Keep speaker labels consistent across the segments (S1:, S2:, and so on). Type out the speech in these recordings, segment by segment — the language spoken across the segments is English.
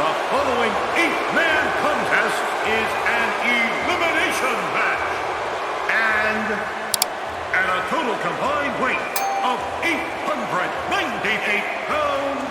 S1: The following 8-man contest is an elimination match. And at a total combined weight of 898 pounds,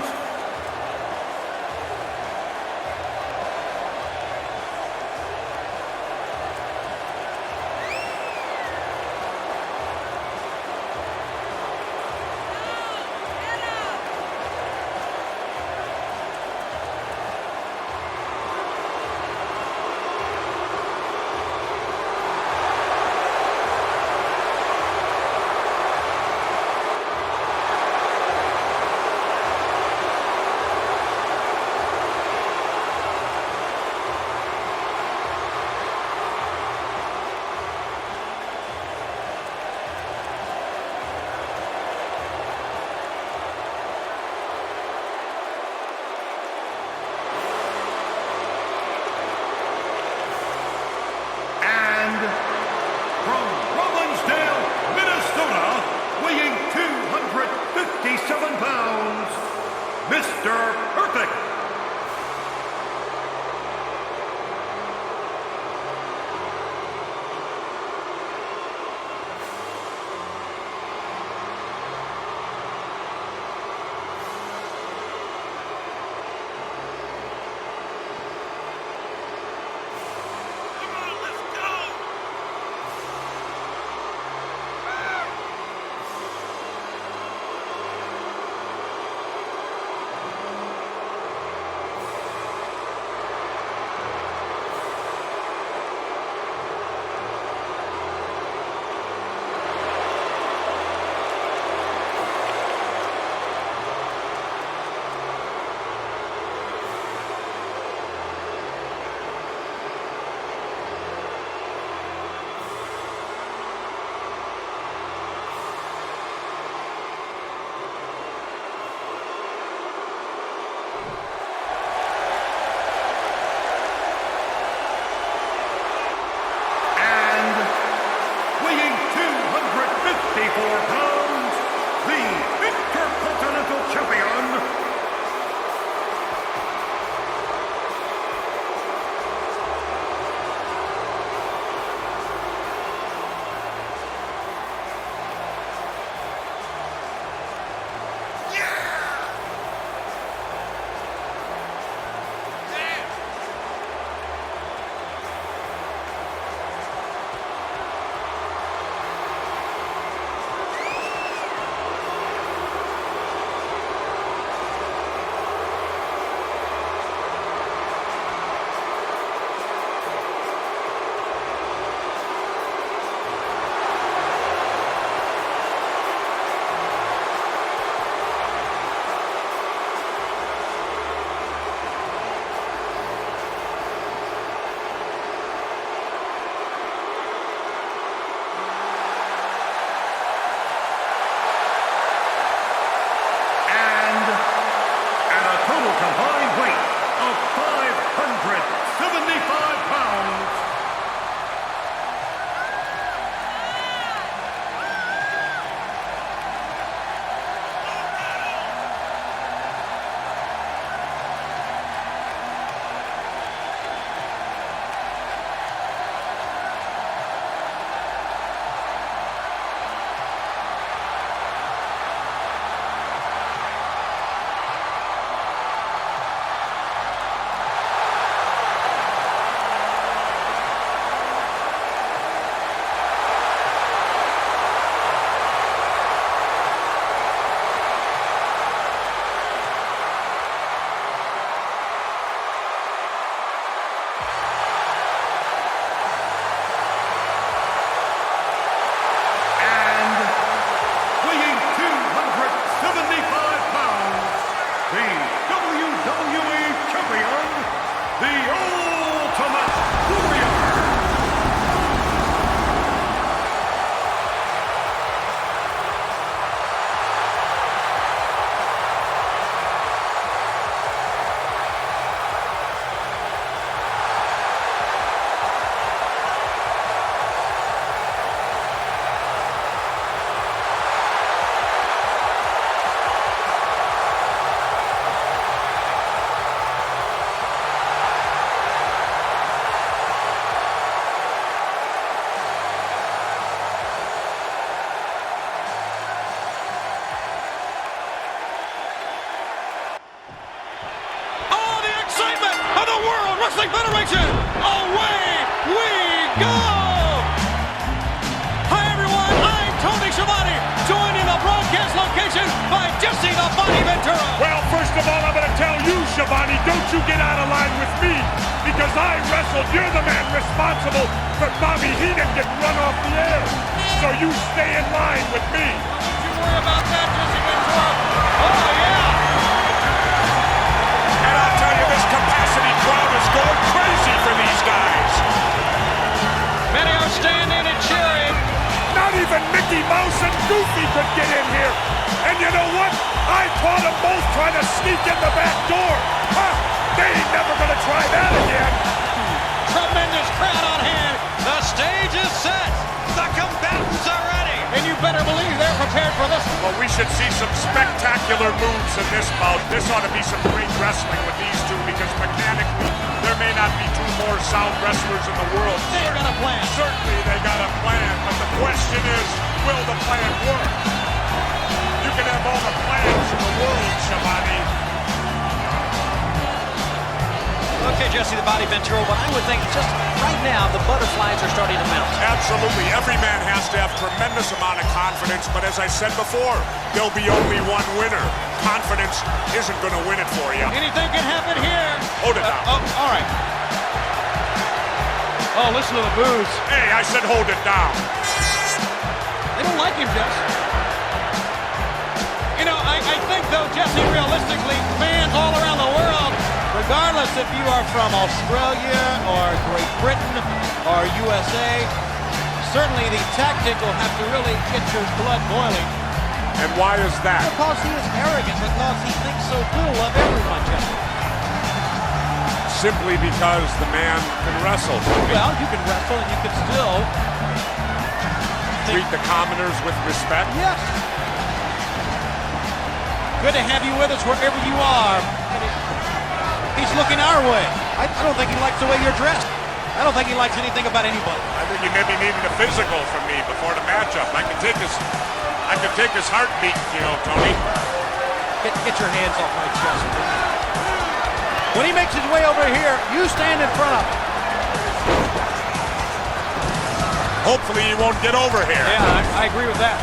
S2: Wrestling Federation, away we go! Hi everyone, I'm Tony Schiavone, joined in the broadcast location by Jesse the Body Ventura.
S1: Well, first of all, I'm going to tell you, Schiavone, don't you get out of line with me, because I wrestled. You're the man responsible for Bobby Heenan getting run off the air. So you stay in line with me.
S2: Don't you worry about that, Jesse Ventura. Oh, yeah.
S1: And I'll tell you, this capacity crowd is going crazy for these guys.
S2: Many are standing and cheering.
S1: Not even Mickey Mouse and Goofy could get in here. And you know what? I caught them both trying to sneak in the back door. Huh? They ain't never gonna try that again.
S2: Tremendous crowd on hand. The stage is set. The combatants are ready. And you better believe they're prepared for this.
S1: Well, we should see some spectacular moves in this bout. This ought to be some great wrestling with these two, because mechanically, there may not be two more sound wrestlers in the world.
S2: They're gonna plan.
S1: Certainly they got a plan, but the question is, will the plan work? You can have all the plans in the world, Schiavone.
S2: Okay, Jesse the Body Ventura, what I would think just right now, the butterflies are starting to mount.
S1: Absolutely. Every man has to have tremendous amount of confidence, but as I said before, there'll be only one winner. Confidence isn't going to win it for you.
S2: Anything can happen here.
S1: Hold it down.
S2: Oh, all right. Oh, listen to the boos.
S1: Hey, I said hold it down.
S2: They don't like him, Jess. You know, I think, though, Jesse, realistically, fans all around the world, regardless if you are from Australia or Great Britain or USA, certainly the tactic will have to really get your blood boiling.
S1: And why is that?
S2: Because he is arrogant, because he thinks so little of everyone, Jesse.
S1: Simply because the man can wrestle.
S2: Well, you can wrestle and you can still
S1: Treat the commoners with respect.
S2: Yes. Good to have you with us wherever you are. He's looking our way. I don't think he likes the way you're dressed. I don't think he likes anything about anybody.
S1: I think he maybe needed a physical from me before the matchup. I could take his heartbeat, you know, Tony.
S2: Get your hands off my chest. When he makes his way over here, you stand in front of him.
S1: Hopefully he won't get over here.
S2: Yeah, I agree with that.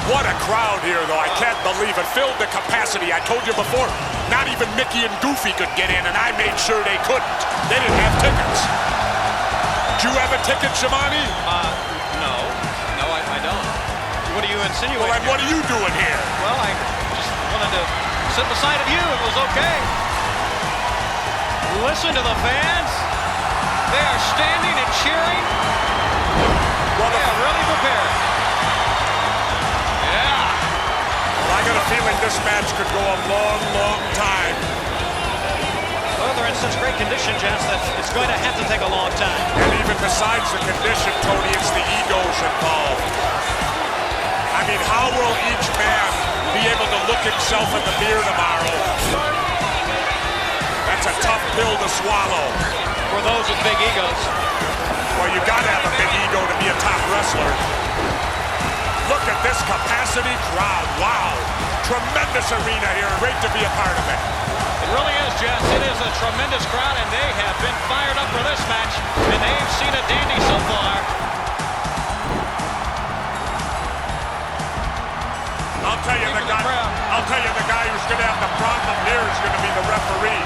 S1: What a crowd here, though. I can't believe it. Filled the capacity. I told you before, not even Mickey and Goofy could get in, and I made sure they couldn't. They didn't have tickets. Did you have a ticket, Schiavone?
S2: No. No, I don't. What are you insinuating?
S1: Well, and what are you doing here?
S2: Well, I just wanted to sit beside of you. It was okay. Listen to the fans. They are standing and cheering.
S1: Well,
S2: they are really prepared.
S1: I got a feeling this match could go a long, long time.
S2: Well, they're in such great condition, Jess, that it's going to have to take a long time.
S1: And even besides the condition, Tony, it's the egos involved. I mean, how will each man be able to look himself in the mirror tomorrow? That's a tough pill to swallow.
S2: For those with big egos.
S1: Well, you got to have a big ego to be a top wrestler. Look at this capacity crowd. Wow. Tremendous arena here. Great to be a part of it.
S2: It really is, Jess. It is a tremendous crowd, and they have been fired up for this match, and they've seen a dandy so far.
S1: I'll tell you the guy who's going to have the problem here is going to be the referee,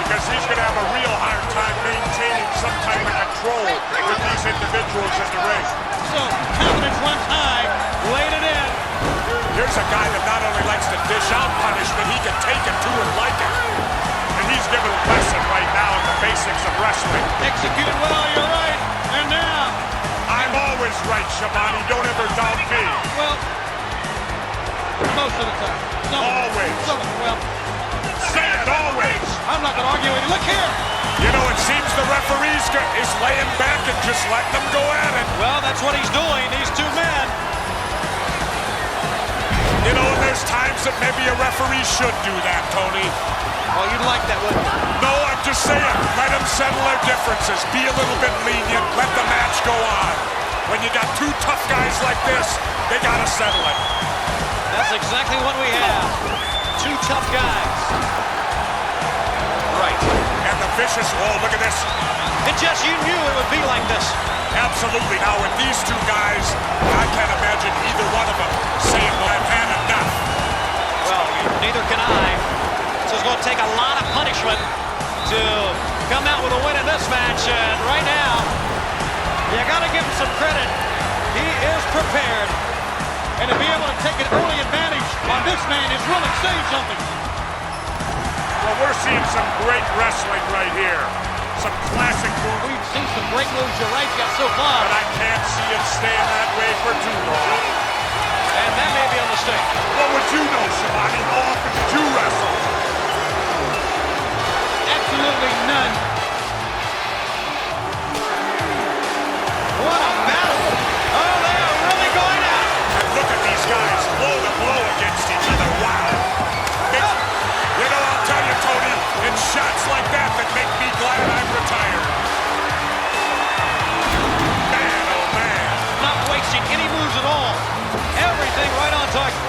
S1: because he's going to have a real hard time maintaining some type of control with these individuals in the ring.
S2: So, confidence runs high, laid it in.
S1: Here's a guy that not only likes to dish out punishment, he can take it too and like it. And he's giving a lesson right now in the basics of wrestling.
S2: Executed well, you're right. And now.
S1: I'm always right, Schiavone. Don't ever doubt me.
S2: Well, most of the time.
S1: Always.
S2: Well,
S1: say it, always.
S2: I'm not going to argue with you. Look here.
S1: You know, it seems the referee is laying back and just letting them go at it.
S2: Well, that's what he's doing, these two men.
S1: You know, there's times that maybe a referee should do that, Tony.
S2: Oh, you'd like that, wouldn't you?
S1: No, I'm just saying, let them settle their differences. Be a little bit lenient, let the match go on. When you got two tough guys like this, they got to settle it.
S2: That's exactly what we have. guys. Right.
S1: And the vicious, oh, look at this.
S2: And Jess, you knew it would be like this.
S1: Absolutely. Now with these two guys, I can't imagine either one of them saying, well, I've had enough.
S2: Well, neither can I. So it's going to take a lot of punishment to come out with a win in this match. And right now, you got to give him some credit. He is prepared. And to be able to take an early advantage on this man is really saying something.
S1: Well, we're seeing some great wrestling right here. Some classic moves.
S2: We've seen some great moves, you're right, Jeff, so far.
S1: But I can't see it staying that way for too long.
S2: And that may be a mistake.
S1: What would you know, Shivani? How often did you wrestle?
S2: Absolutely none. What a battle. Oh, they are really going out.
S1: And look at these guys blow to blow against each other. Wow. You know, I'll tell you, Tony, it's shots like that that make me glad I'm retired. Man, oh man.
S2: Not wasting any moves at all. Everything right on target.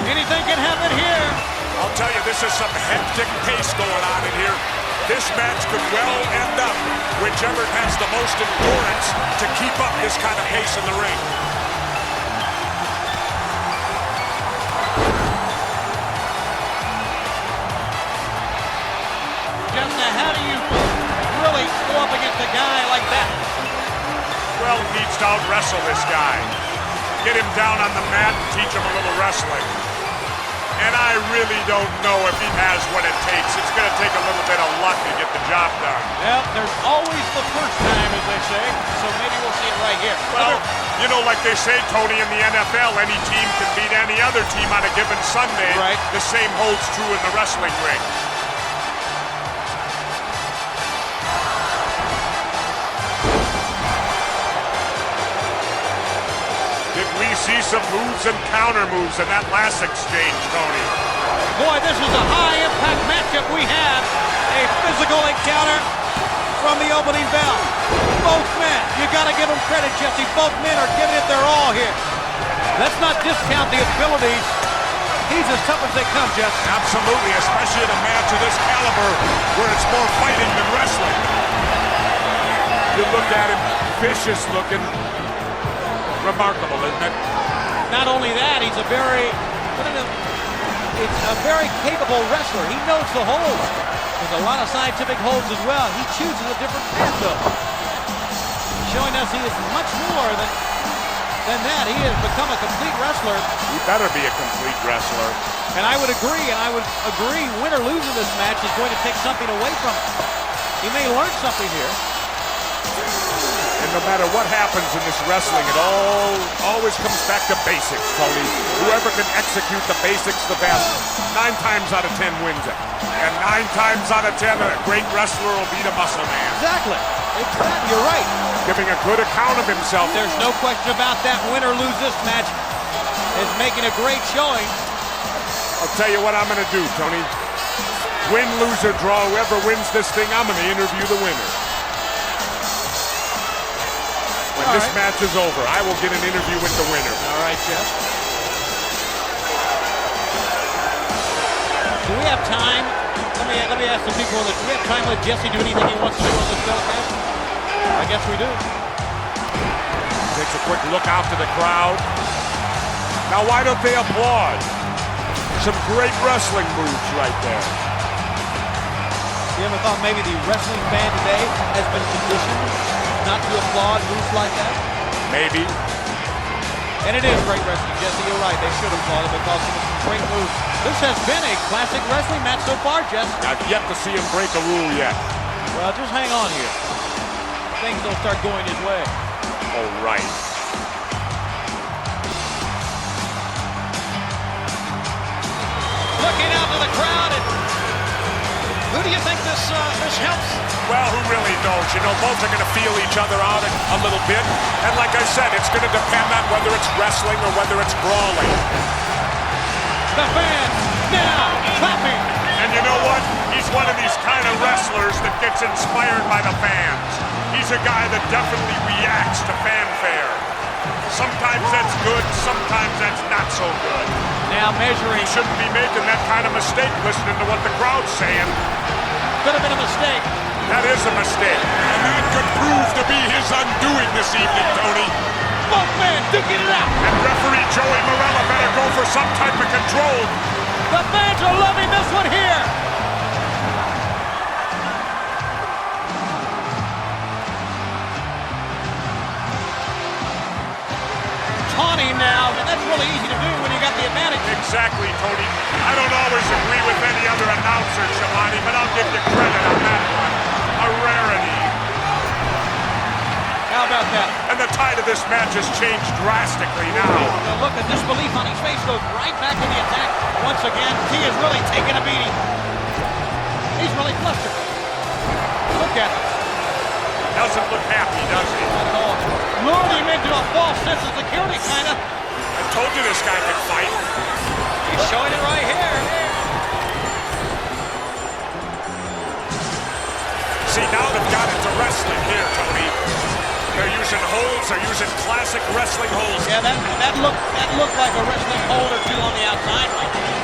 S2: Anything can happen here.
S1: I'll tell you, this is some hectic pace going on in here. This match could well end up whichever has the most endurance to keep up this kind of pace in the ring.
S2: Just how do you really go up against a guy like that?
S1: Well, he needs to out-wrestle this guy. Get him down on the mat and teach him a little wrestling. And I really don't know if he has what it takes. It's going to take a little bit of luck to get the job done.
S2: Well, there's always the first time, as they say, so maybe we'll see it right here.
S1: Well, you know, like they say, Tony, in the NFL, any team can beat any other team on a given Sunday.
S2: Right.
S1: The same holds true in the wrestling ring. Did we see some moves and counter moves in that last exchange, Tony?
S2: Boy, this is a high-impact matchup we have. A physical encounter from the opening bell. Both men, you got to give them credit, Jesse. Both men are giving it their all here. Let's not discount the abilities. He's as tough as they come, Jeff.
S1: Absolutely, especially in a match of this caliber where it's more fighting than wrestling. You look at him, vicious looking. Remarkable, isn't it?
S2: Not only that, he's a very capable wrestler. He knows the holds. There's a lot of scientific holds as well. He chooses a different path, though. Showing us he is much more than that. He has become a complete wrestler.
S1: He better be a complete wrestler.
S2: And I would agree, win or lose in this match is going to take something away from him. He may learn something here.
S1: And no matter what happens in this wrestling, it always comes back to basics, Tony. Whoever can execute the basics the best, 9 times out of 10 wins it. And 9 times out of 10, a great wrestler will beat a muscle man.
S2: Exactly. You're right.
S1: Giving a good account of himself.
S2: There's no question about that. Win or lose this match is making a great showing.
S1: I'll tell you what I'm going to do, Tony. Win, lose, or draw, whoever wins this thing, I'm going to interview the winner. When this match is over, I will get an interview with the winner.
S2: All right, Jeff. Do we have time? Let me ask the people in the. Do we have time to let Jesse do anything he wants to do on this telecast? I guess we do.
S1: Takes a quick look out to the crowd. Now, why don't they applaud? Some great wrestling moves right there.
S2: You ever thought maybe the wrestling fan today has been conditioned not to applaud moves like that?
S1: Maybe.
S2: And it is great wrestling, Jesse. You're right. They should applaud it because it was some great moves. This has been a classic wrestling match so far, Jesse.
S1: I've yet to see him break a rule yet.
S2: Well, just hang on here. Things don't start going his way.
S1: All right.
S2: Looking out to the crowd, and who do you think this helps?
S1: Well, who really knows? You know, both are going to feel each other out a little bit. And like I said, it's going to depend on whether it's wrestling or whether it's brawling.
S2: The fans now clapping.
S1: And you know what? He's one of these kind of wrestlers that gets inspired by the fans. He's a guy that definitely reacts to fanfare. Sometimes that's good, sometimes that's not so good.
S2: Now measuring.
S1: He shouldn't be making that kind of mistake listening to what the crowd's saying.
S2: Could have been a mistake.
S1: That is a mistake.
S3: And that could prove to be his undoing this evening, Tony.
S2: Both men duking it out.
S1: And referee Joey Marella better go for some type of control.
S2: The fans are loving this one here. Taunting now, and that's really easy to do when you got the advantage.
S1: Exactly, Tony. I don't always agree with any other announcer, Shabani, but I'll give you credit on that one. A rarity.
S2: How about that?
S1: And the tide of this match has changed drastically now.
S2: The look of disbelief on his face goes right back to the attack. Once again, he is really taking a beating. He's really flustered. Look at him.
S1: Doesn't look happy, does he?
S2: Not at all. Lured him into a false sense of security, kind of.
S1: I told you this guy could fight.
S2: He's showing it right here.
S1: See, now they've got into wrestling here, Tony. They're using holds, they're using classic wrestling holds.
S2: Yeah, that looked like a wrestling hold or two on the outside.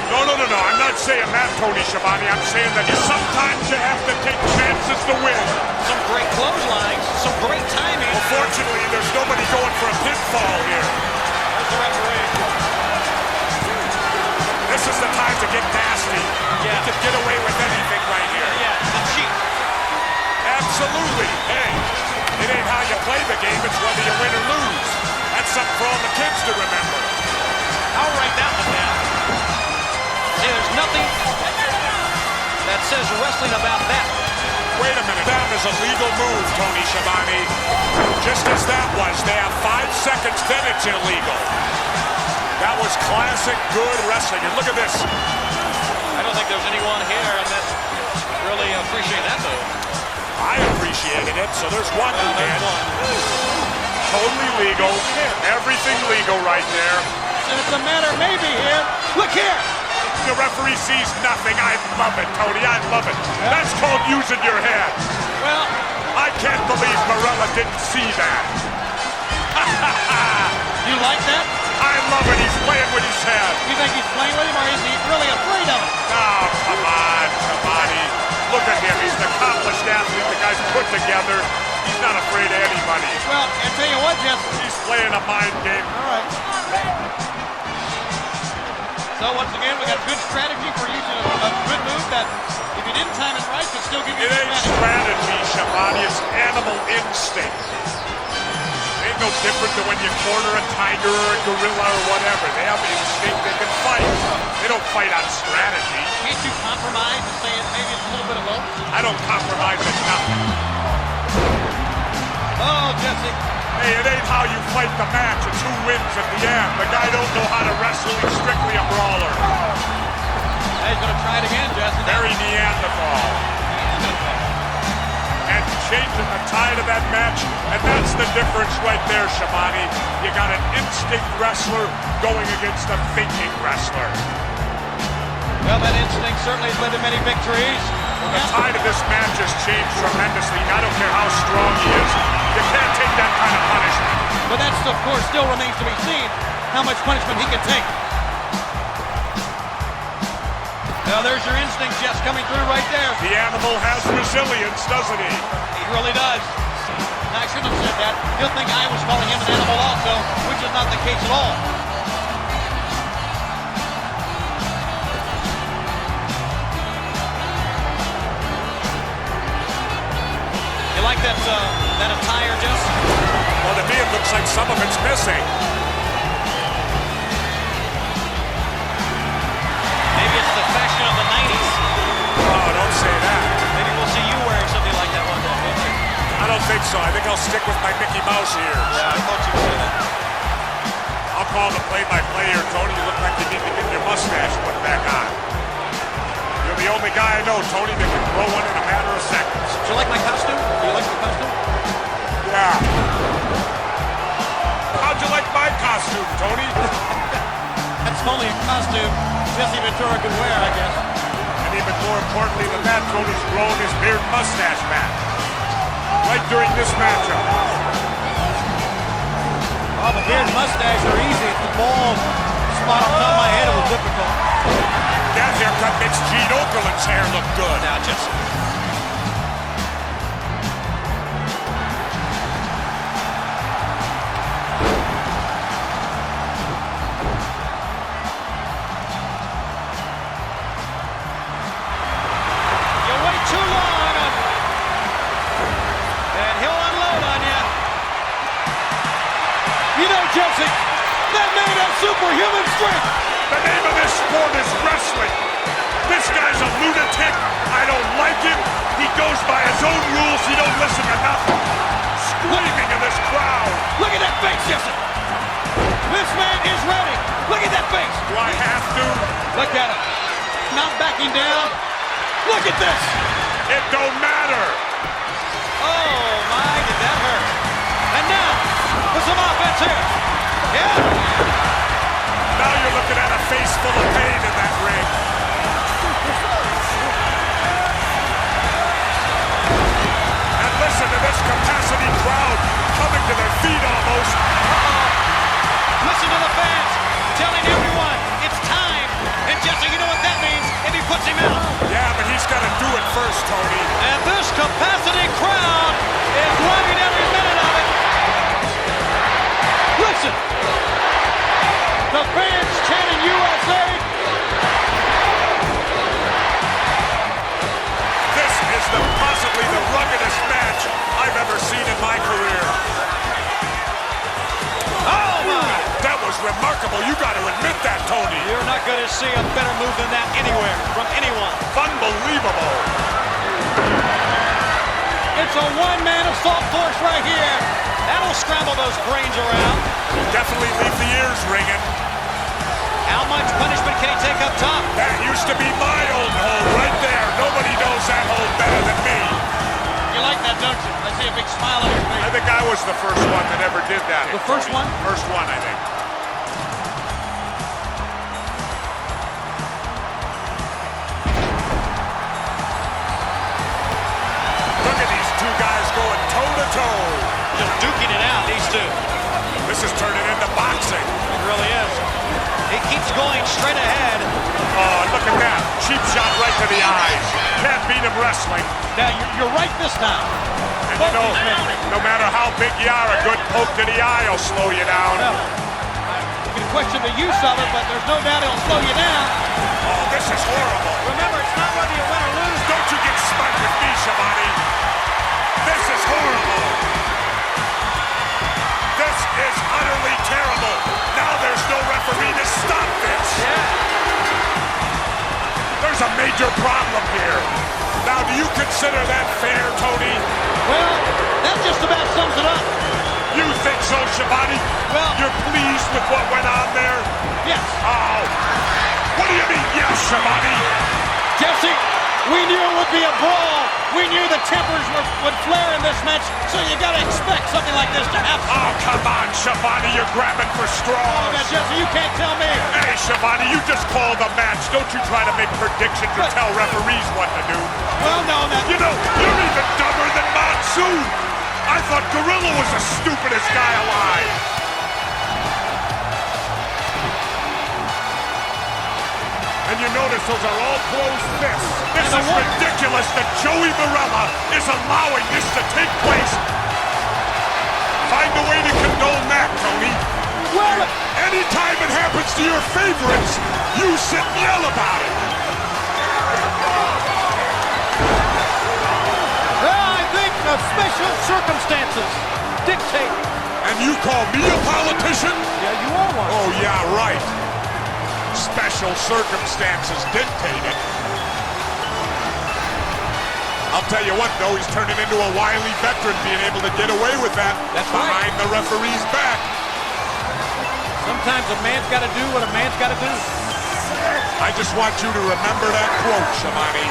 S1: No. I'm not saying that, Tony Schiavone. I'm saying that sometimes you have to take chances to win.
S2: Some great clotheslines, some great timing.
S1: Well, fortunately, there's nobody going for a pinfall here.
S2: There's the referee.
S1: This is the time to get nasty.
S2: Yeah.
S1: You can get away with anything right here.
S2: Yeah, the cheat.
S1: Absolutely. Hey, it ain't how you play the game, it's whether you win or lose. That's something for all the kids to remember.
S2: I'll write that one down. There's nothing that says wrestling about that.
S1: Wait a minute, that is a legal move, Tony Schiavone. Just as that was, they have 5 seconds, then it's illegal. That was classic good wrestling, and look at this.
S2: I don't think there's anyone here that really appreciate that move.
S1: I appreciated it, so there's one who
S2: There's
S1: did.
S2: one.
S1: Totally legal, everything legal right there.
S2: And it's a matter maybe here. Look here.
S1: The referee sees nothing. I love it, Tony. I love it. That's called using your head.
S2: Well,
S1: I can't believe Marella didn't see that.
S2: you like that?
S1: I love it. He's playing with his head.
S2: You think he's playing with him, or is he really afraid of it?
S1: Oh, come on, Shabani. Look at him. He's an accomplished athlete. The guy's put together. He's not afraid of anybody.
S2: Well, I tell you what, Jeff.
S1: He's playing a mind game.
S2: All right. So once again, we got good strategy for using a good move that, if you didn't time it right, could still give you
S1: It
S2: the
S1: ain't
S2: advantage.
S1: strategy, Shabani. It's animal instinct. It ain't no different than when you corner a tiger or a gorilla or whatever. They have instinct. They can fight. They don't fight on strategy.
S2: Can't you compromise and say maybe it's a little bit of both?
S1: I don't compromise at nothing.
S2: Oh, Jesse.
S1: Hey, it ain't how you fight the match. It's who wins at the end. The guy don't know how to wrestle. He's strictly a brawler.
S2: He's going to try it again, Jesse.
S1: Very Neanderthal. And changing the tide of that match, and that's the difference right there, Shabani. You got an instinct wrestler going against a thinking wrestler.
S2: Well, that instinct certainly has led to many victories.
S1: The tide of this match has changed tremendously. I don't care how strong he is. You can't take that kind of punishment.
S2: But that, of course, still remains to be seen how much punishment he can take. Now, there's your instinct, Jess, coming through right there.
S1: The animal has resilience, doesn't he?
S2: He really does. Now, I shouldn't have said that. He'll think I was calling him an animal also, which is not the case at all. You like that attire, Jess?
S1: Well, to me, it looks like some of it's missing.
S2: Maybe it's the fashion of the 90s.
S1: Oh, don't say that.
S2: Maybe we'll see you wearing something like that one day.
S1: I don't think so. I think I'll stick with my Mickey Mouse ears.
S2: Yeah, I thought you would say that.
S1: I'll call the play-by-play here, Tony. You look like you need to get your mustache put back on. You're the only guy I know, Tony, that can grow one in a matter of seconds.
S2: Do you like my costume? Do you like my costume?
S1: Yeah. How'd you like my costume, Tony?
S2: That's only a costume Jesse Ventura could wear, I guess.
S1: And even more importantly than that, Tony's growing his beard mustache back. Right during this matchup.
S2: Oh, the beard and mustache are easy. It's the bald spot on top of my head. It will do typical.
S1: That haircut makes Gene Okerlund's hair look good.
S2: Now, Jesse. You wait too long, and he'll unload on you. You know, Jesse, that man has superhuman strength.
S1: The name of this sport is wrestling. This guy's a lunatic. I don't like him. He goes by his own rules. He don't listen to nothing. Screaming in this crowd.
S2: Look at that face, Jesse. This man is ready. Look at that face.
S1: Do I have to?
S2: Look at him. Not backing down. Look at this.
S1: It don't matter.
S2: Oh, my, did that hurt. And now, for some offense here. Yeah.
S1: Now you're looking at a face full of pain in that ring. And listen to this capacity crowd coming to their feet almost.
S2: Listen to the fans telling everyone it's time. And Jesse, you know what that means if he puts him out.
S1: Yeah, but he's got to do it first, Tony.
S2: And this capacity crowd is loving every minute of it. Listen. The fans chanting USA.
S1: This is possibly the ruggedest match I've ever seen in my career.
S2: Oh, my.
S1: That was remarkable. You got to admit that, Tony.
S2: You're not going to see a better move than that anywhere from anyone.
S1: Unbelievable.
S2: It's a one-man assault force right here. That'll scramble those brains around.
S1: Definitely leave the ears ringing.
S2: How much punishment can he take up top?
S1: That used to be my old hole right there. Nobody knows that hole better than me.
S2: You like that, don't you? I see a big smile on your face.
S1: I think I was the first one that ever did that.
S2: The first one?
S1: First one, I think. Look at these two guys going toe-to-toe.
S2: Just duking it out, these two.
S1: This is turning into boxing.
S2: It really is. He keeps going straight ahead.
S1: Oh, look at that. Cheap shot right to the eyes. Can't beat him wrestling.
S2: Now, you're right this time.
S1: And you know, no matter how big you are, a good poke to the eye will slow you down.
S2: Well, you can question the use of it, but there's no doubt it'll slow you down.
S1: Oh, this is horrible.
S2: Remember, it's not whether you win or lose.
S1: Don't you get smart with me, Shabani. This is horrible. This is utterly terrible. Now there's no referee to stop this.
S2: Yeah.
S1: There's a major problem here. Now, do you consider that fair, Tony?
S2: Well, that just about sums it up.
S1: You think so, Shabani?
S2: Well,
S1: you're pleased with what went on there?
S2: Yes.
S1: Oh. What do you mean, yes, Shabani?
S2: Jesse, we knew it would be a brawl. We knew the tempers would flare in this match, so you got to expect something like this to happen.
S1: Oh, come on, Shabani, you're grabbing for straws.
S2: Oh, now, Jesse, you can't tell me.
S1: Hey, Shabani, you just called the match. Don't you try to make predictions or tell referees what to do.
S2: Well, no,
S1: You know, you're even dumber than Monsoon. I thought Gorilla was the stupidest guy alive. And you notice those are all closed fists. This is ridiculous that Joey Marella is allowing this to take place. Find a way to condone that, Tony.
S2: well,
S1: Anytime it happens to your favorites, you sit and yell about it.
S2: I think the special circumstances dictate.
S1: And you call me a politician?
S2: Yeah, you are one.
S1: Oh, yeah, right. Special circumstances dictated. I'll tell you what, though, he's turning into a wily veteran being able to get away with that.
S2: That's
S1: behind
S2: right.
S1: the referee's back.
S2: Sometimes a man's got to do what a man's got to do.
S1: I just want you to remember that quote, Shamani.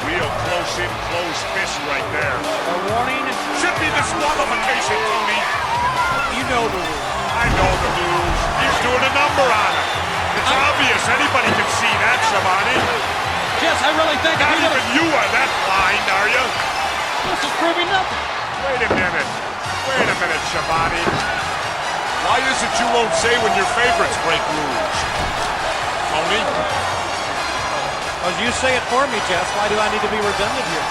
S1: Real close-in, close fist right there.
S2: A warning.
S1: Should be disqualification, Tony.
S2: You know the rules.
S1: I know the rules. He's doing a number on him. It's obvious. Anybody can see that, Shamani.
S2: Jess, I really think
S1: Not even you are that blind, are you?
S2: this is proving nothing.
S1: Wait a minute. Wait a minute, Shabani.
S3: Why is it you won't say when your favorites break rules? Tony?
S2: As you say it for me, Jess. Why do I need to be redundant here?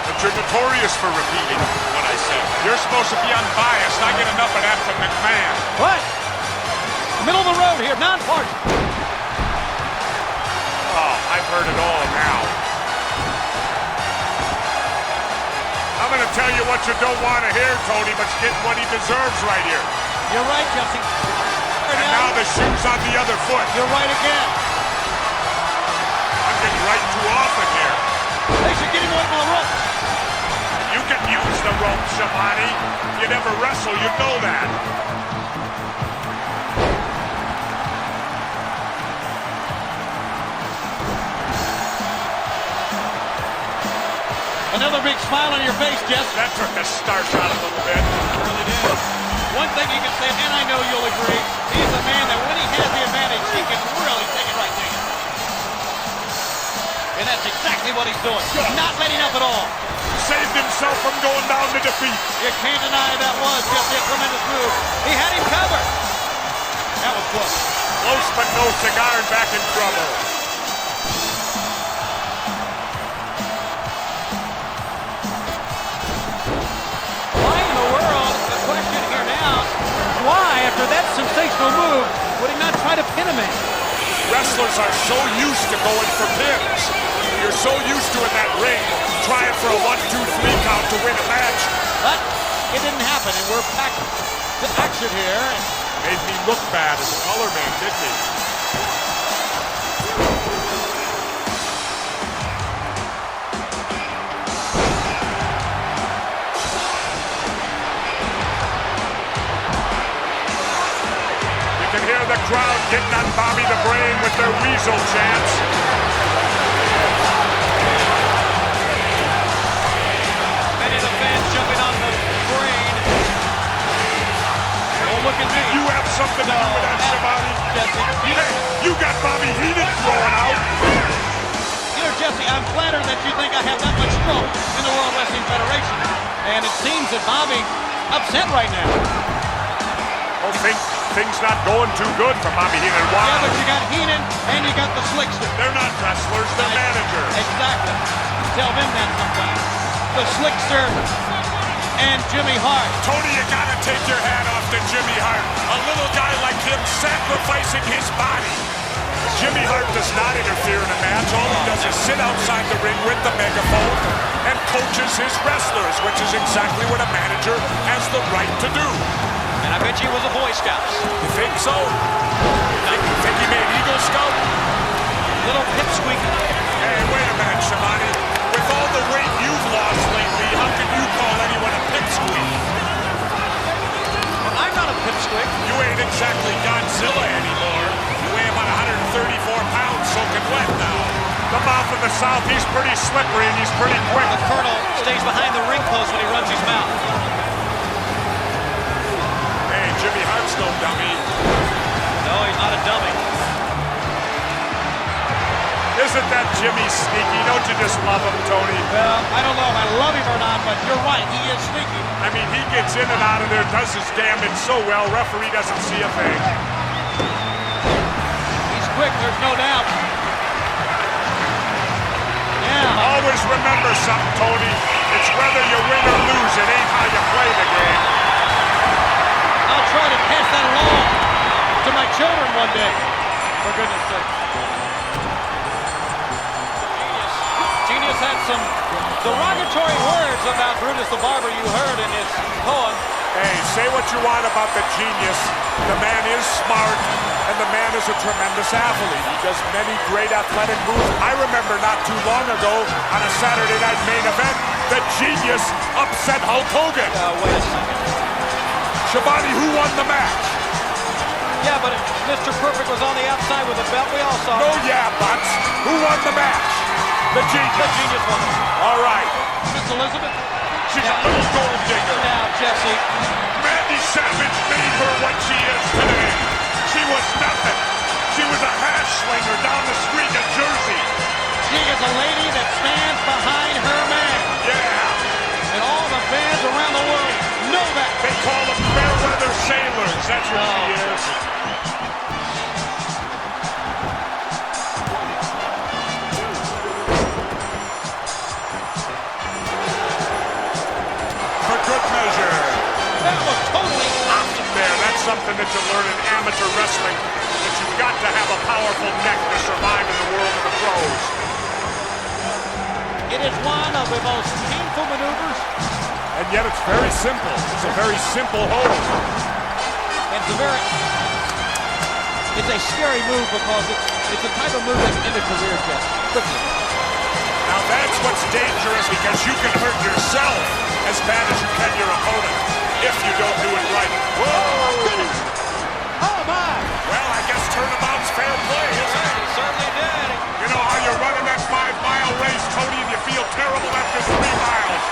S3: But you're notorious for repeating what I said.
S1: You're supposed to be unbiased. I get enough of that from McMahon.
S2: What? Middle of the road here, non-partisan.
S1: Oh, I've heard it all now. I'm going to tell you what you don't want to hear, Tony, but you're getting what he deserves right here.
S2: You're right, Jesse.
S1: And now the shoe's on the other foot.
S2: You're right again.
S1: I'm getting right too often here.
S2: They should get him away from the ropes.
S1: You can use the ropes, Shabani. If you never wrestle, you know that.
S2: Another big smile on your face, Jess.
S1: That took the starch out a little bit.
S2: It really did. One thing you can say, and I know you'll agree, he's a man that when he has the advantage, he can really take it right to you. And that's exactly what he's doing. Not letting up at all.
S1: Saved himself from going down to defeat.
S2: You can't deny that was just a tremendous move. He had him covered. That was close.
S1: Close but no cigar and back in trouble.
S2: Why in the world, the question here now, why, after that sensational move, would he not try to pin a man?
S1: Wrestlers are so used to going for pins. You're so used to in that ring trying for a 1-2-3 count to win a match.
S2: But it didn't happen, and we're back to action here.
S1: Made me look bad as a color man, didn't he? You can hear the crowd getting on Bobby the Brain with their weasel chants.
S2: Many of the fans jumping on the Brain. Oh, look at me.
S1: You have something to do with that, Shabani.
S2: Jesse,
S1: Hey, you got Bobby heated throwing out.
S2: you know, Jesse, I'm flattered that you think I have that much stroke in the World Wrestling Federation. And it seems that Bobby upset right now.
S1: Oh, things not going too good for Bobby Heenan. Wow.
S2: Yeah, but you got Heenan and you got the Slickster.
S1: They're not wrestlers, they're managers.
S2: Exactly. Tell them that sometimes. The Slickster and Jimmy Hart.
S1: Tony, you gotta take your hat off to Jimmy Hart. A little guy like him sacrificing his body. Jimmy Hart does not interfere in a match. All he does is sit outside the ring with the megaphone and coaches his wrestlers, which is exactly what a manager has the right to do.
S2: And I bet you he was a Boy Scout.
S1: You think so? Think he made Eagle Scout?
S2: Little pipsqueak.
S1: Hey, wait a minute, Shabani. With all the weight you've lost lately, how can you call anyone a pipsqueak?
S2: I'm not a pipsqueak.
S1: You ain't exactly Godzilla anymore. You weigh about 134 pounds soaking wet now. The mouth of the South, he's pretty slippery and he's pretty quick.
S2: The Colonel stays behind the ring post when he runs his mouth.
S1: Hey, Jimmy Hart's no dummy.
S2: No, he's not a dummy.
S1: Isn't that Jimmy sneaky? Don't you just love him, Tony?
S2: Well, I don't know if I love him or not, but you're right, he is sneaky.
S1: I mean, he gets in and out of there, does his gambit so well, referee doesn't see a thing.
S2: He's quick, there's no doubt. Yeah.
S1: Always remember something, Tony. It's whether you win or lose. It ain't how you play the game.
S2: I'll try to pass that along to my children one day. For goodness sake. Genius had some derogatory words about Brutus the Barber you heard in his poem.
S1: Hey, say what you want about the genius. The man is smart, and the man is a tremendous athlete. He does many great athletic moves. I remember not too long ago on a Saturday night main event, the genius upset Hulk Hogan.
S2: Wait a second.
S1: Shabani, who won the match?
S2: Yeah, but Mr. Perfect was on the outside with a belt. We all saw
S1: No,
S2: it.
S1: yeah, butts. Who won the match? The genius.
S2: The genius won it.
S1: All right.
S2: Miss Elizabeth?
S1: She's a little gold digger.
S2: Now, Jesse.
S1: Randy Savage made her what she is today. She was nothing. She was a hash slinger down the street in Jersey.
S2: She is a lady that stands behind her man.
S1: Yeah.
S2: And all the fans around the world know that.
S1: They call them fair weather sailors. because that's what she is. For good measure.
S2: That was totally awesome.
S1: There, that's something that you learn in amateur wrestling, that you've got to have a powerful neck to survive in the world of the pros.
S2: It is one of the most painful maneuvers.
S1: And yet it's very simple. It's a very simple hold.
S2: It's a scary move because it's a type of move that's in the career, Jeff. Quickly.
S1: Now that's what's dangerous, because you can hurt yourself as bad as you can your opponent if you don't do it right. Whoa!
S2: Oh my!
S1: Well, I guess turnabout's fair play, isn't it?
S2: It certainly did.
S1: You know how you're running that 5-mile race, Tony, and you feel terrible after 3 miles,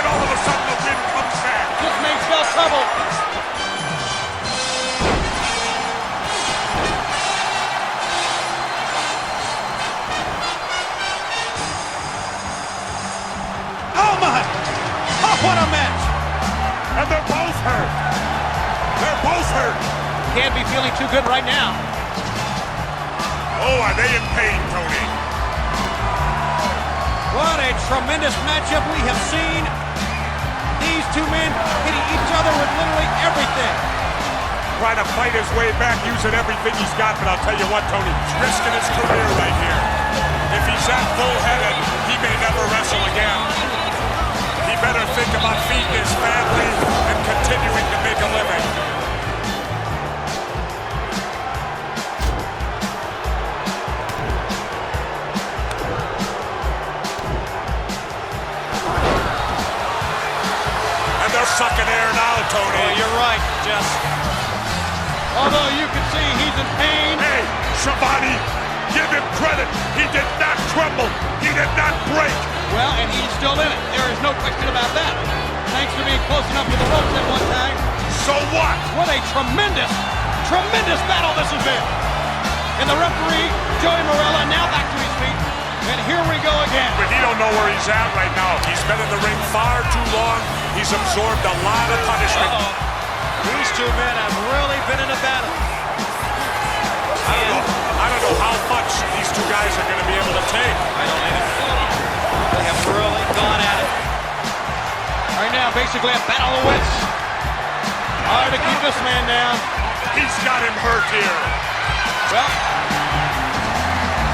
S1: and all of a sudden the wind comes back.
S2: This may spell trouble. Oh my! Oh, what a match!
S1: And they're both hurt. They're both hurt.
S2: Can't be feeling too good right now.
S1: Oh, are they in pain, Tony?
S2: What a tremendous matchup we have seen. These two men hitting each other with literally everything.
S1: Trying to fight his way back, using everything he's got, but I'll tell you what, Tony, he's risking his career right here. If he's that full-headed, he may never wrestle again. He better think about feeding his family and continuing to make a living. And they're sucking air now, Tony.
S2: Oh, you're right, Jess. Although you can see he's in pain.
S1: Hey, Shabani, give him credit. He did not crumble. He did not break.
S2: Well, and he's still in it. There is no question about that. Thanks to being close enough to the ropes at one time.
S1: So what?
S2: What a tremendous, tremendous battle this has been. And the referee, Joey Morella, now back to his feet. And here we go again.
S1: But he don't know where he's at right now. He's been in the ring far too long. He's absorbed a lot of punishment.
S2: These two men have really been in a battle.
S1: I don't know how much these two guys are going to be able to take.
S2: I don't either. They have really gone at it. Right now, basically a battle of wits. Hard to keep this man down.
S1: He's got him hurt here.
S2: Well,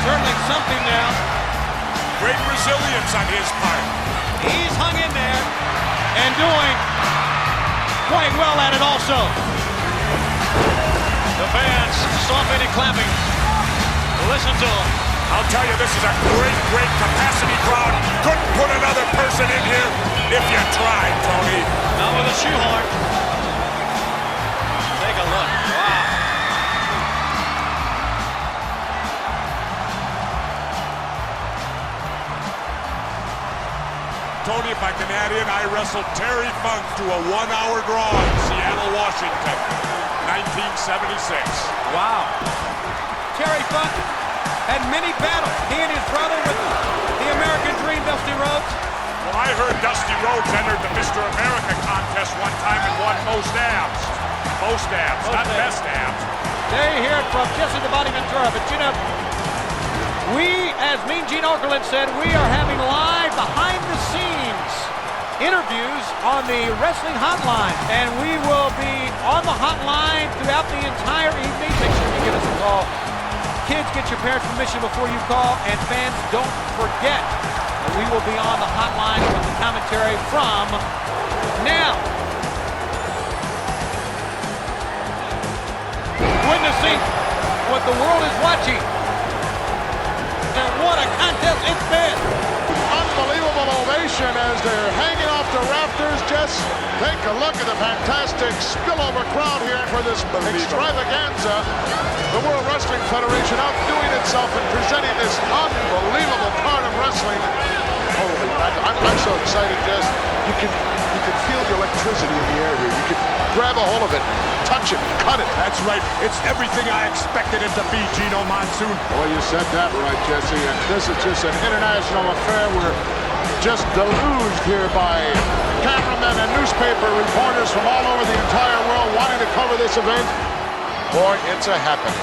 S2: certainly something now.
S1: Great resilience on his part.
S2: He's hung in there and doing quite well at it also. The fans stomping and clapping. Listen to him.
S1: I'll tell you, this is a great, great capacity crowd. Couldn't put another person in here if you tried, Tony.
S2: Not with a shoehorn. Take a look. Wow.
S1: Tony, if I can add in, I wrestled Terry Funk to a 1-hour draw in Seattle, Washington, 1976.
S2: Wow. Terry Funk had many battles. He and his brother with the American Dream, Dusty Rhodes.
S1: Well, I heard Dusty Rhodes entered the Mr. America contest one time and won most abs. Most abs, not best abs.
S2: There you hear it from Jesse the Body Ventura. But you know, we, as Mean Gene Okerlund said, we are having live behind-the-scenes interviews on the Wrestling Hotline. And we will be on the hotline throughout the entire evening. Make sure you give us a call. Kids, get your parents' permission before you call. And fans, don't forget that we will be on the hotline with the commentary from now. Witnessing what the world is watching. And what a contest it's been.
S4: Unbelievable ovation as they're hanging off the rafters. Just take a look at the fantastic spillover crowd here for this extravaganza. The World Wrestling Federation outdoing itself and presenting this unbelievable part of wrestling. totally. I'm so excited, Jess. You can feel the electricity in the air here. You can grab a hold of it, touch it, cut it.
S1: That's right. It's everything I expected it to be, Gino Monsoon.
S4: Well, you said that right, Jesse. And this is just an international affair. We're just deluged here by cameramen and newspaper reporters from all over the entire world wanting to cover this event. Boy, it's a happening.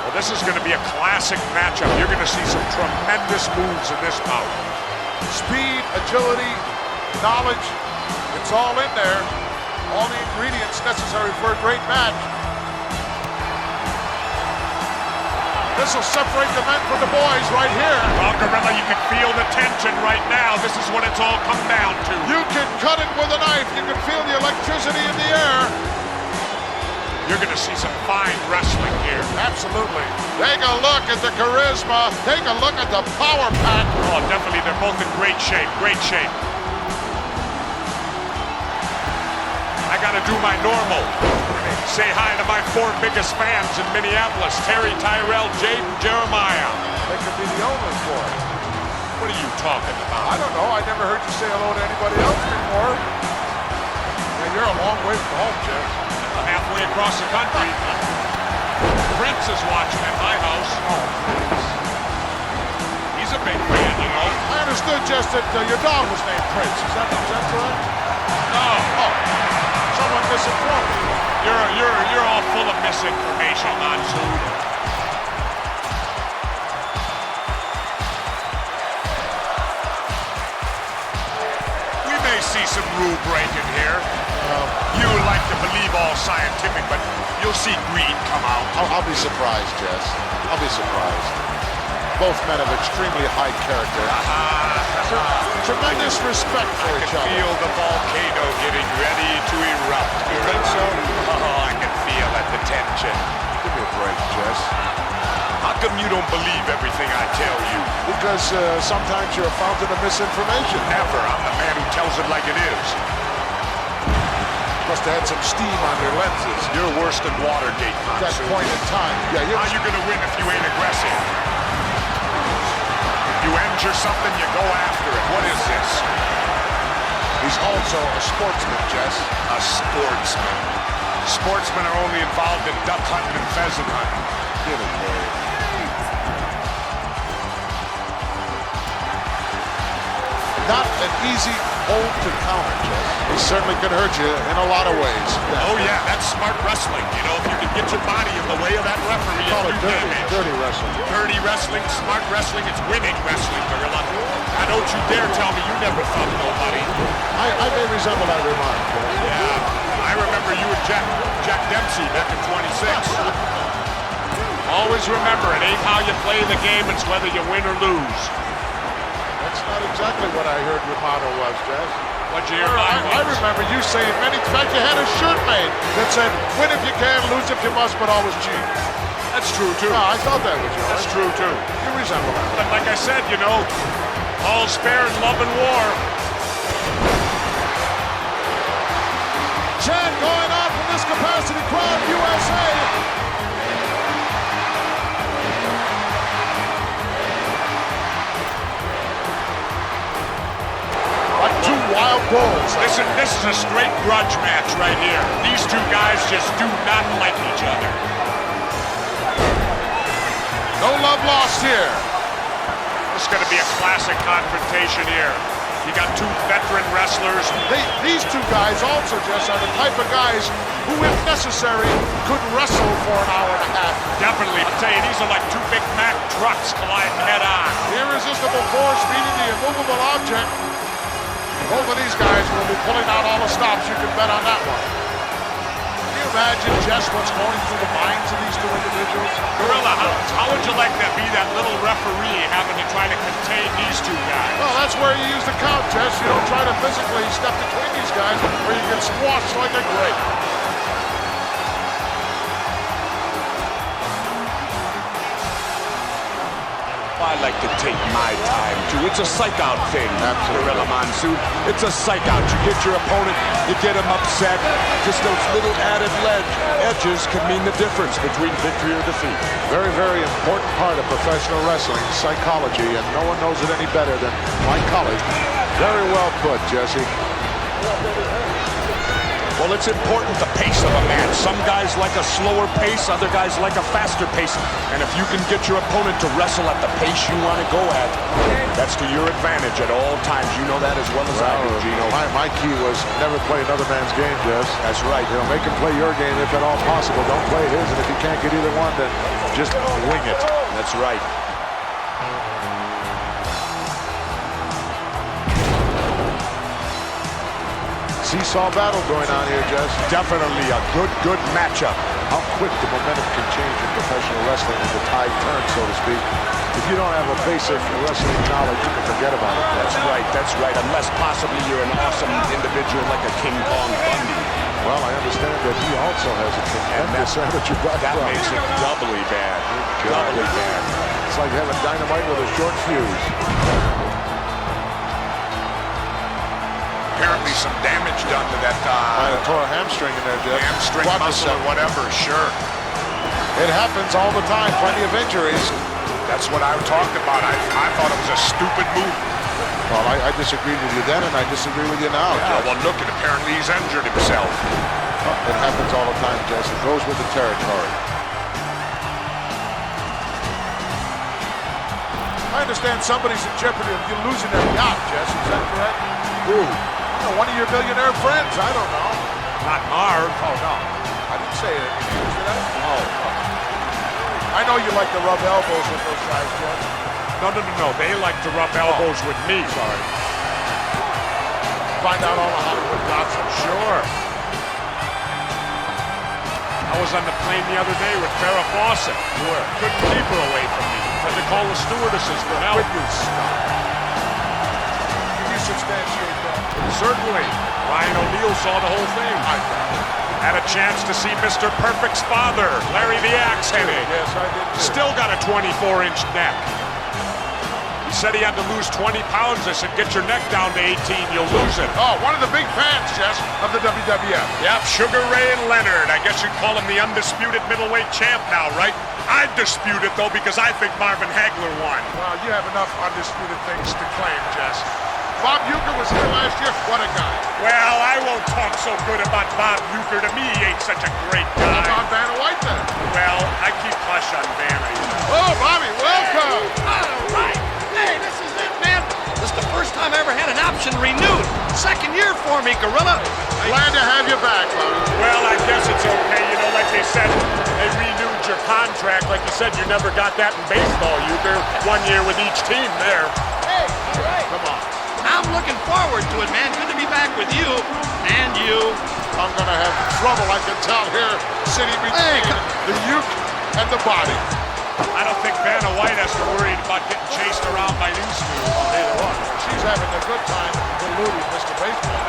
S1: Well, this is going to be a classic matchup. You're going to see some tremendous moves in this bout.
S4: Speed, agility, knowledge, it's all in there. All the ingredients necessary for a great match. This will separate the men from the boys right here.
S1: Well, Gorilla, you can feel the tension right now. This is what it's all come down to.
S4: You can cut it with a knife. You can feel the electricity in the air.
S1: You're going to see some fine wrestling here.
S4: Absolutely. Take a look at the charisma. Take a look at the power pack.
S1: Oh, definitely. They're both in great shape. Great shape. I got to do my normal. Say hi to my 4 biggest fans in Minneapolis. Terry, Tyrell, Jaden, Jeremiah.
S4: They could be the owners for it.
S1: What are you talking about?
S4: I don't know. I never heard you say hello to anybody else before. Yeah, you're a long way from home, Jeff.
S1: I'm halfway across the country. Prince is watching at my house.
S4: Oh, please.
S1: He's a big fan, you know.
S4: I understood, Jess, that your dog was named Prince. Is that correct?
S1: No.
S4: Oh, someone misinformed me.
S1: You're all full of misinformation, Monsoon. We may see some rule breaking here. You like to believe all scientific, but you'll see greed come out.
S4: I'll be surprised, Jess. I'll be surprised. Both men have extremely high character. Tremendous respect for each
S1: I can
S4: other.
S1: feel the volcano getting ready to erupt.
S4: You think so?
S1: Oh, I can feel it, the tension.
S4: Give me a break, Jess.
S1: How come you don't believe everything I tell you?
S4: Because sometimes you're a fountain of misinformation.
S1: Never. I'm the man who tells it like it is.
S4: Must have had some steam on your lenses.
S1: You're worse than Watergate,
S4: At that
S1: Monsoon.
S4: point in time. Yeah,
S1: How you gonna win if you ain't aggressive? If you injure something, you go after it. What is this?
S4: He's also a sportsman, Jess.
S1: A sportsman. Sportsmen are only involved in duck hunting and pheasant hunting.
S4: Get it, boy. Not an easy hold to counter, Jess. He certainly could hurt you in a lot of ways.
S1: Oh yeah, that's smart wrestling. You know, if you can get your body in the way of that referee,
S4: Call
S1: and
S4: it
S1: do
S4: dirty,
S1: damage.
S4: dirty wrestling.
S1: Dirty wrestling, smart wrestling, it's winning wrestling, Gorilla. Now don't you dare tell me you never thumped nobody.
S4: I may resemble that remark, Jess.
S1: Yeah, I remember you and Jack Dempsey back in 26. Always remember, it ain't how you play the game, it's whether you win or lose.
S4: That's not exactly what I heard your motto was, Jess.
S1: What'd you hear
S4: I remember you saying many times, you had a shirt made that said, win if you can, lose if you must, but always cheat.
S1: That's true, too.
S4: No, I thought that was yours.
S1: That's true, too.
S4: You resemble that.
S1: But like I said, you know, all's fair in love and war.
S4: Chant going on from this capacity crowd, USA. Like 2 wild bulls.
S1: This is a straight grudge match right here. These two guys just do not like each other.
S4: No love lost here.
S1: This is going to be a classic confrontation here. You got 2 veteran wrestlers.
S4: These 2 guys also, Jess, are the type of guys who, if necessary, could wrestle for an hour and a half.
S1: Definitely. I'll tell you, these are like 2 Big Mac trucks colliding head on.
S4: Irresistible force meeting the immovable object. Both of these guys will be pulling out all the stops. You can bet on that one. Can you imagine, Jess, what's going through the minds of these 2 individuals?
S1: Gorilla, how would you like to be that little referee having to try to contain these 2 guys?
S4: Well, that's where you use the count, Jess. You don't try to physically step between these guys or you get squashed like a grape.
S3: I like to take my time, too. It's a psych-out thing, Gorilla Monsoon. It's a psych-out. You get your opponent, you get him upset. Just those little added edges can mean the difference between victory or defeat.
S4: Very, very important part of professional wrestling, psychology, and no one knows it any better than my colleague. Very well put, Jesse.
S3: Well, it's important, the pace of a match. Some guys like a slower pace, other guys like a faster pace. And if you can get your opponent to wrestle at the pace you want to go at, that's to your advantage at all times. You know that as well as I do, Gino.
S4: My key was never play another man's game, Jess.
S3: That's right.
S4: You know, make him play your game if at all possible. Don't play his, and if you can't get either one, then just wing it.
S3: That's right.
S4: Seesaw battle going on here, Jess.
S3: Definitely a good matchup.
S4: How quick the momentum can change in professional wrestling when the tide turns, so to speak. If you don't have a basic wrestling knowledge, you can forget about it.
S3: That's right. Unless possibly you're an awesome individual like a King Kong Bundy.
S4: Well, I understand that he also has a tremendous amateur background.
S3: That makes it doubly bad. Doubly bad.
S4: It's like having dynamite with a short fuse.
S1: Apparently some damage done to that
S4: I tore a hamstring in there, Jeff.
S1: hamstring muscle or whatever, sure.
S4: It happens all the time, plenty of injuries.
S1: That's what I talked about. I thought it was a stupid move.
S4: Well, I disagreed with you then, and I disagree with you now.
S1: Yeah, well, look, apparently he's injured himself.
S4: It happens all the time, Jess. It goes with the territory. I understand somebody's in jeopardy of you losing their yacht, Jess. Is that correct? Who? One of your billionaire friends. I don't know.
S1: Not Marv.
S4: Oh, no. I didn't say it. Did I? Oh. I know you like to rub elbows with those guys, Jess.
S1: No. They like to rub elbows with me.
S4: Sorry. Find out all the Hollywood gossip.
S1: Sure. I was on the plane the other day with Farrah Fawcett.
S4: Where?
S1: Couldn't keep her away from me. Had to call the stewardesses for help.
S4: Will you stop? Can you substantiate that?
S1: Certainly. Ryan O'Neal saw the whole thing. Had a chance to see Mr. Perfect's father, Larry the Axe Head.
S4: Yes, I did too.
S1: Still got a 24-inch neck. He said he had to lose 20 pounds. I said, get your neck down to 18, you'll lose it.
S4: Oh, one of the big fans, Jess, of the WWF.
S1: Yep, Sugar Ray and Leonard. I guess you'd call him the undisputed middleweight champ now, right? I'd dispute it, though, because I think Marvin Hagler won.
S4: Well, you have enough undisputed things to claim, Jess. Bob Uecker was here last year. What a guy.
S1: Well, I won't talk so good about Bob Uecker. To me, he ain't such a great guy.
S4: How about Vanna White, then?
S1: Well, I keep hush on Vanna.
S4: Oh, Bobby, welcome.
S5: All right. Hey, this is it, man. This is the first time I ever had an option renewed. Second year for me, Gorilla.
S4: Glad to have you back, Bobby.
S1: Well, I guess it's okay. You know, like they said, they renewed your contract. Like you said, you never got that in baseball, Uecker. 1 year with each team there.
S5: Hey, all right.
S4: Come on.
S5: I'm looking forward to it, man. Good to be back with you and you.
S4: I'm going to have trouble, I can tell here, sitting between the Uke and the body.
S1: I don't think Vanna White has to worry about getting chased around by newsfeed.
S4: Neither one. She's having a good time deluding Mr. Baseball.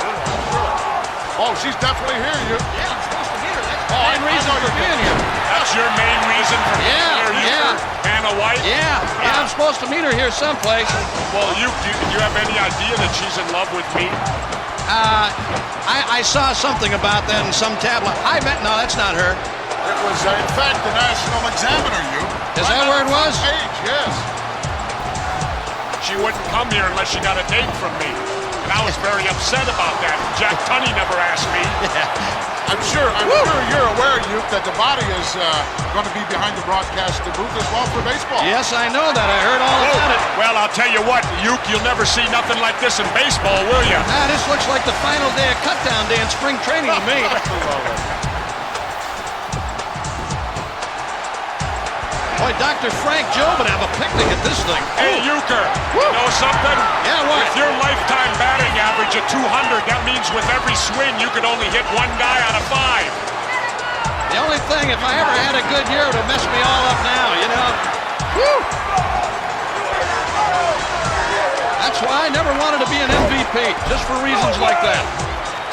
S4: Sure. Oh, she's definitely here, Uke.
S5: Yeah, I'm supposed to meet her. That's
S4: Oh,
S5: the main reason for being here.
S1: That's your main reason for being here,
S5: yeah.
S1: Vanna White?
S5: Yeah, I'm supposed to meet her here someplace.
S1: Well, do you have any idea that she's in love with me?
S5: I saw something about that in some tablet. No, that's not her.
S4: It was, in fact, the National Examiner, Uke.
S5: Is that where it was?
S4: Page, yes.
S1: She wouldn't come here unless she got a date from me. And I was very upset about that. Jack Tunney never asked me.
S4: I'm sure you're aware, Uke, that the body is going to be behind the broadcast booth as well for baseball.
S5: Yes, I know that. I heard all about it.
S1: Well, I'll tell you what, Uke, you'll never see nothing like this in baseball, will you?
S5: This looks like the final day of cutdown day in spring training to me. Boy, Dr. Frank Joe would have a picnic at this thing.
S1: Hey, Uecker, you know something?
S5: Yeah, what?
S1: With your lifetime batting average of 200, that means with every swing, you could only hit one guy out of 5.
S5: The only thing, if I ever had a good year, it would mess me all up now, you know? Woo! That's why I never wanted to be an MVP, just for reasons like that.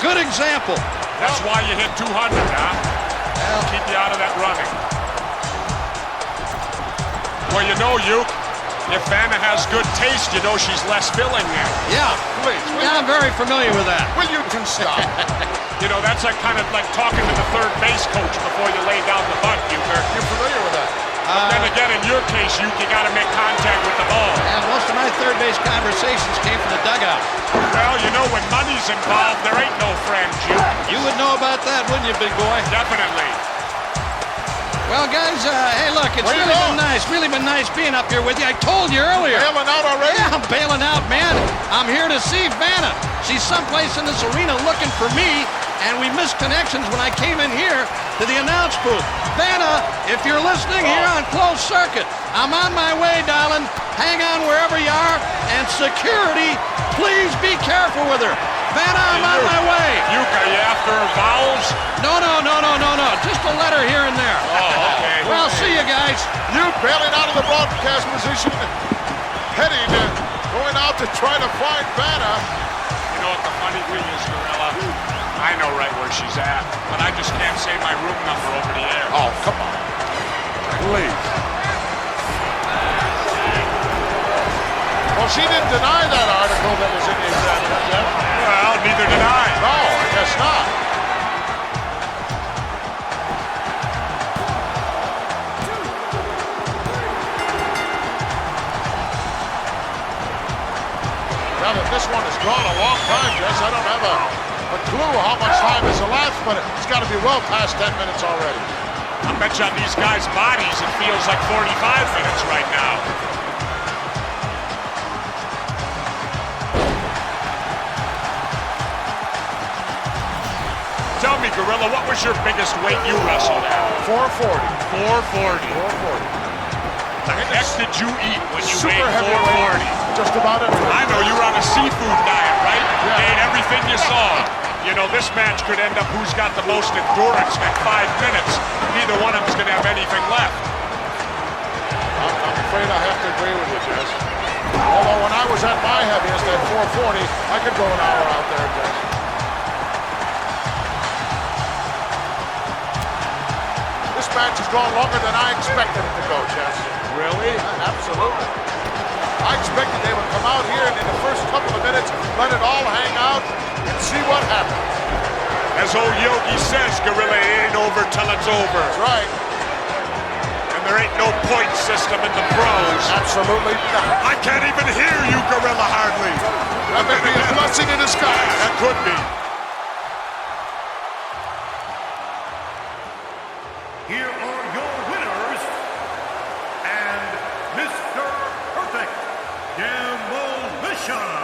S5: Good example.
S1: That's why you hit 200, huh? That'll keep you out of that running. Well, you know, Uke,
S3: If Vanna has good taste, you know she's less filling there.
S5: Yeah.
S4: Please,
S5: Yeah, I'm very familiar with that.
S4: will you two stop?
S3: You know, that's like kind of like talking to the third base coach before you lay down the bunt, Euchre.
S4: You're familiar with that?
S3: Then again, in your case, you got to make contact with the ball.
S5: And most of my third base conversations came from the dugout.
S3: Well, you know, when money's involved, there ain't no friends,
S5: You would know about that, wouldn't you, big boy?
S3: Definitely.
S5: Well, guys, hey, look, it's
S4: Where you
S5: really been nice being up here with you. I told you earlier.
S4: Bailing out already?
S5: Yeah, I'm bailing out, man. I'm here to see Vanna. She's someplace in this arena looking for me, and we missed connections when I came in here to the announce booth. Vanna, if you're listening here on closed circuit, I'm on my way, darling. Hang on wherever you are, and security, please be careful with her. Vanna, I'm on my way.
S3: Euchre, you after her vowels?
S5: No. Just a letter here and there.
S3: Oh, okay.
S5: Well, see you guys.
S4: You bailing out of the broadcast position, heading, going out to try to find Vanna.
S3: You know what the funny thing is, Gorilla? I know right where she's at, but I just can't say my room number over the air.
S4: Oh, come on. Please. Well, she didn't deny that article that was in the Examiner, Jeff.
S3: Well, neither did I.
S4: No, I guess not. Now that this one has gone a long time, Jess, I don't have a clue how much time has elapsed, but it's got to be well past 10 minutes already.
S3: I bet you on these guys' bodies it feels like 45 minutes right now. Tell me, Gorilla, what was your biggest weight you wrestled at?
S4: 440.
S3: 440.
S4: 440.
S3: The heck did you eat when you
S4: Super
S3: weighed
S4: heavyweight.
S3: 440?
S4: Just about everything.
S3: I know you were on a seafood diet, right? You
S4: Yeah.
S3: ate everything you saw. You know, this match could end up who's got the most endurance at 5 minutes. Neither one of them's going to have anything left.
S4: I'm afraid I have to agree with you, Jess. Although when I was at my heaviest at 440, I could go an hour out there, Jess. This match has gone longer than I expected it to go, Jess.
S3: Really?
S4: Absolutely. I expected they would come out here and in the first couple of minutes, let it all hang out and see what happens.
S3: As old Yogi says, Gorilla, it ain't over till it's over.
S4: That's right.
S3: And there ain't no point system in the pros.
S4: Absolutely not.
S3: I can't even hear you, Gorilla, hardly.
S4: That may be a blessing in disguise.
S3: That could be.
S6: Here are your winners and Mr. Perfect Demolition.